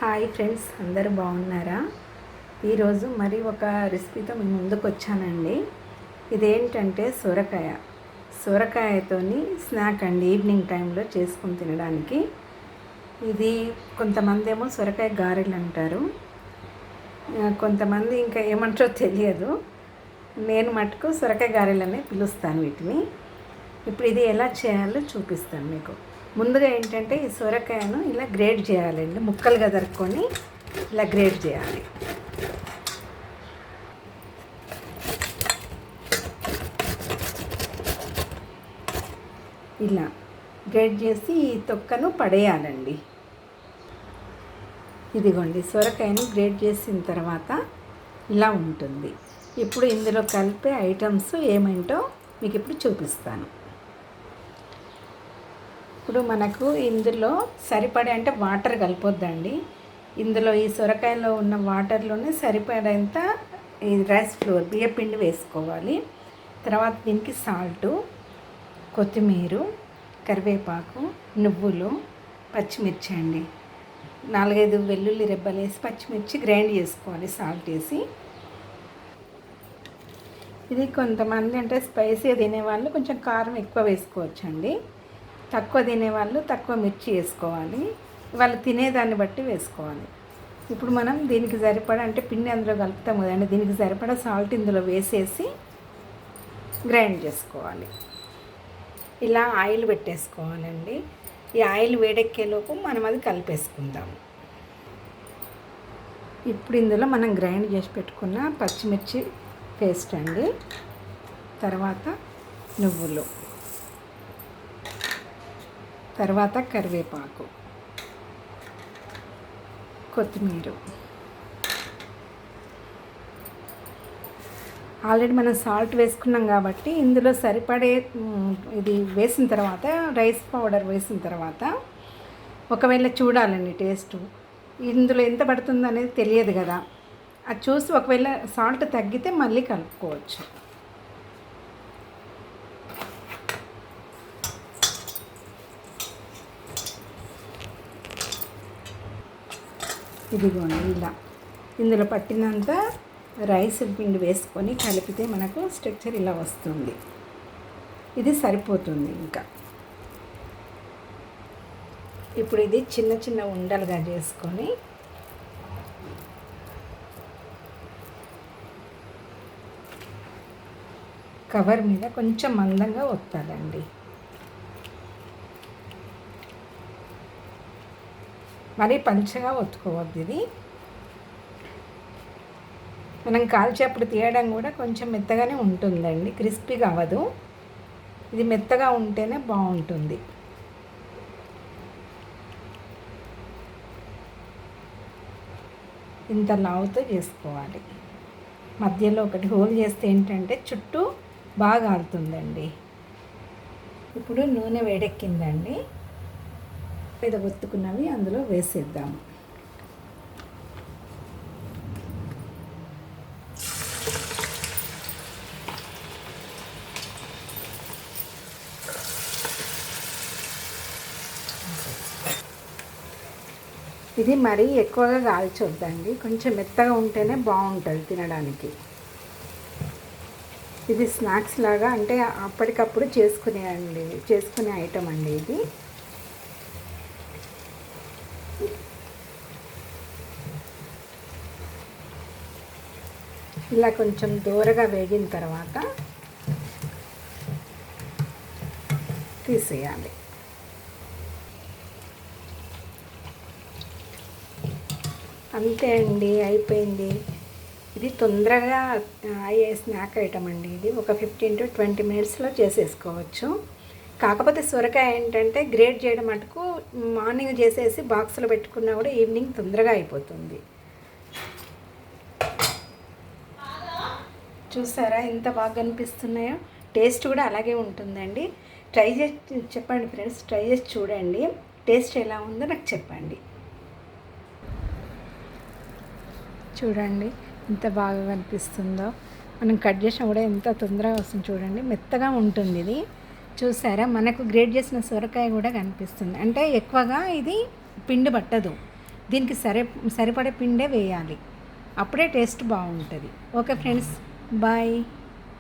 Hi friends, అందరూ బాగున్నారా? ఈరోజు మరి ఒక రెసిపీతో మీ ముందుకు వచ్చానండి. ఇదేంటంటే సొరకాయతోని స్నాక్ అండి, ఈవినింగ్ టైంలో చేసుకుని తినడానికి. ఇది కొంతమంది ఏమో సొరకాయ గారెలు అంటారు, కొంతమంది ఇంకా ఏమంటారో తెలియదు. నేను మటుకు సొరకాయ గారెలనే పిలుస్తాను వీటిని. ఇప్పుడు ఇది ఎలా చేయాలో చూపిస్తాను మీకు. ముందుగా ఏంటంటే ఈ సొరకాయను ఇలా గ్రేట్ చేయాలండి, ముక్కలుగా తరుక్కొని ఇలా గ్రేట్ చేయాలి. ఇలా గ్రేట్ చేసి ఈ తొక్కను పడేయాలండి. ఇదిగోండి, సొరకాయను గ్రేట్ చేసిన తర్వాత ఇలా ఉంటుంది. ఇప్పుడు ఇందులో కలిపే ఐటమ్స్ ఏమేంటో మీకు ఇప్పుడు చూపిస్తాను. ఇప్పుడు మనకు ఇందులో సరిపడే అంటే వాటర్ కలిపొద్దండి. ఇందులో ఈ సొరకాయలో ఉన్న వాటర్లోనే సరిపడేంత ఈ రైస్ ఫ్లోర్ బియ్యపిండి వేసుకోవాలి. తర్వాత దీనికి సాల్టు, కొత్తిమీర, కరివేపాకు, నువ్వులు, పచ్చిమిర్చి అండి, 4-5 వెల్లుల్లి రెబ్బలు వేసి పచ్చిమిర్చి గ్రైండ్ చేసుకోవాలి సాల్ట్ వేసి. ఇది కొంతమంది అంటే స్పైసీగా తినేవాళ్ళు కొంచెం కారం ఎక్కువ వేసుకోవచ్చండి. తక్కువ తినేవాళ్ళు తక్కువ మిర్చి వేసుకోవాలి, వాళ్ళు తినేదాన్ని బట్టి వేసుకోవాలి. ఇప్పుడు మనం దీనికి సరిపడా అంటే పిండి అందులో కలుపుతాం కదండి, దీనికి సరిపడా సాల్ట్ ఇందులో వేసేసి గ్రైండ్ చేసుకోవాలి. ఇలా ఆయిల్ పెట్టేసుకోవాలండి. ఈ ఆయిల్ వేడెక్కేలోపు మనం అది కలిపేసుకుందాం. ఇప్పుడు ఇందులో మనం గ్రైండ్ చేసి పెట్టుకున్న పచ్చిమిర్చి పేస్ట్ అండి, తర్వాత నువ్వులు, తర్వాత కరివేపాకు, కొత్తిమీర. ఆల్రెడీ మనం సాల్ట్ వేసుకున్నాం కాబట్టి ఇందులో సరిపడే ఇది వేసిన తర్వాత రైస్ పౌడర్ వేసిన తర్వాత ఒకవేళ చూడాలండి టేస్ట్ ఇందులో ఎంత పడుతుందో అనేది తెలియదు కదా, అది చూసి ఒకవేళ సాల్ట్ తగ్గితే మళ్ళీ కలుపుకోవచ్చు. ఇదిగోండి, ఇలా ఇందులో పట్టినంత రైస్ పిండి వేసుకొని కలిపితే మనకు స్ట్రక్చర్ ఇలా వస్తుంది. ఇది సరిపోతుంది. ఇంకా ఇప్పుడు ఇది చిన్న చిన్న ఉండలుగా చేసుకొని కవర్ మీద కొంచెం మందంగా ఒత్తాలండి. మరీ పలుచగా ఒత్తుకోవద్దు. ఇది మనం కాల్చేప్పుడు తీయడం కూడా కొంచెం మెత్తగానే ఉంటుందండి, క్రిస్పీగా అవ్వదు. ఇది మెత్తగా ఉంటేనే బాగుంటుంది. ఇంత లావుతో చేసుకోవాలి. మధ్యలో ఒకటి హోల్ చేస్తే ఏంటంటే చుట్టూ బాగా ఆడుతుందండి. ఇప్పుడు నూనె వేడెక్కిందండి, మీద ఒత్తుకున్నవి అందులో వేసేద్దాము. ఇది మరీ ఎక్కువగా కాల్చొద్దండి, కొంచెం మెత్తగా ఉంటేనే బాగుంటుంది తినడానికి. ఇది స్నాక్స్ లాగా అంటే అప్పటికప్పుడు చేసుకునే ఐటమ్ అండి ఇది. ఇలా కొంచెం దూరగా వేగిన తర్వాత తీసేయాలి. అంతే అండి, అయిపోయింది. ఇది తొందరగా అయ్యే స్నాక్ ఐటమ్ అండి. ఇది ఒక 15-20 మినిట్స్లో చేసేసుకోవచ్చు. కాకపోతే సొరకాయ ఏంటంటే గ్రేట్ చేయడం మటుకు మార్నింగ్ చేసేసి బాక్స్లో పెట్టుకున్నా కూడా ఈవినింగ్ తొందరగా అయిపోతుంది. చూసారా ఎంత బాగా అనిపిస్తున్నాయో? టేస్ట్ కూడా అలాగే ఉంటుందండి. ట్రై చేసి చెప్పండి ఫ్రెండ్స్, ట్రై చేసి చూడండి, టేస్ట్ ఎలా ఉందో నాకు చెప్పండి. చూడండి ఎంత బాగా కనిపిస్తుందో. మనం కట్ చేసినా కూడా ఎంత తొందరగా వస్తుంది చూడండి, మెత్తగా ఉంటుంది ఇది. చూసారా, మనకు గ్రేట్ చేసిన సొరకాయ కూడా కనిపిస్తుంది. అంటే ఎక్కువగా ఇది పిండి పట్టదు, దీనికి సరిపడే పిండే వేయాలి, అప్పుడే టేస్ట్ బాగుంటుంది. Okay friends, bye.